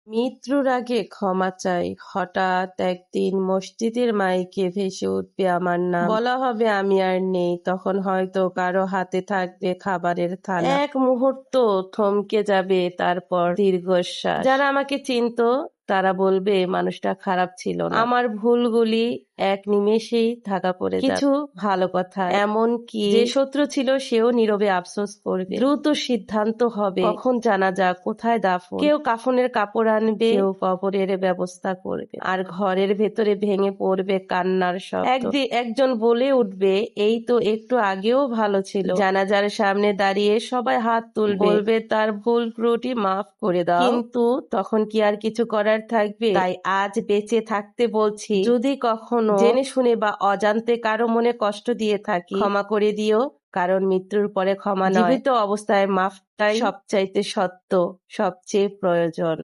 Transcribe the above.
মৃত্যুর আগে ক্ষমা চাই। হঠাৎ একদিন মসজিদের মাইকে ভেসে উঠবে আমার নাম, বলা হবে আমি আর নেই। তখন হয়তো কারো হাতে থাকবে খাবারের থালা। এক মুহূর্ত থমকে যাবে, তারপর দীর্ঘশ্বাস। যারা আমাকে চিনতো তারা বলবে মানুষটা খারাপ ছিল না। আমার ভুলগুলি এক নিমেষেই ঢাকা পড়ে যাবে। কিছু ভালো কথা, এমন কি যে শত্রু ছিল সেও নীরবে আফসোস করবে। দ্রুত সিদ্ধান্ত হবে কখন জানাজা, কোথায় দাফন। কেউ কাফনের কাপড় আনবে, কেউ কবরের ব্যবস্থা করবে, আর ঘরের ভেতরে ভেঙে পড়বে কান্নার শব্দ। একজন বলে উঠবে এই তো একটু আগেও ভালো ছিল। জানাজার সামনে দাঁড়িয়ে সবাই হাত তুলবে, বলবে তার ভুল ত্রুটি মাফ করে দাও। কিন্তু তখন কি আর কিছু করার থাকবে? তাই আজ বেঁচে থাকতে বলছি, যদি কখনো জেনে শুনে বা অজান্তে কারো মনে কষ্ট দিয়ে থাকি, ক্ষমা করে দিও। কারণ মৃত্যুর পরে ক্ষমা নয়, জীবিত অবস্থায় মাফটাই সবচাইতে সত্য, সবচেয়ে প্রয়োজন।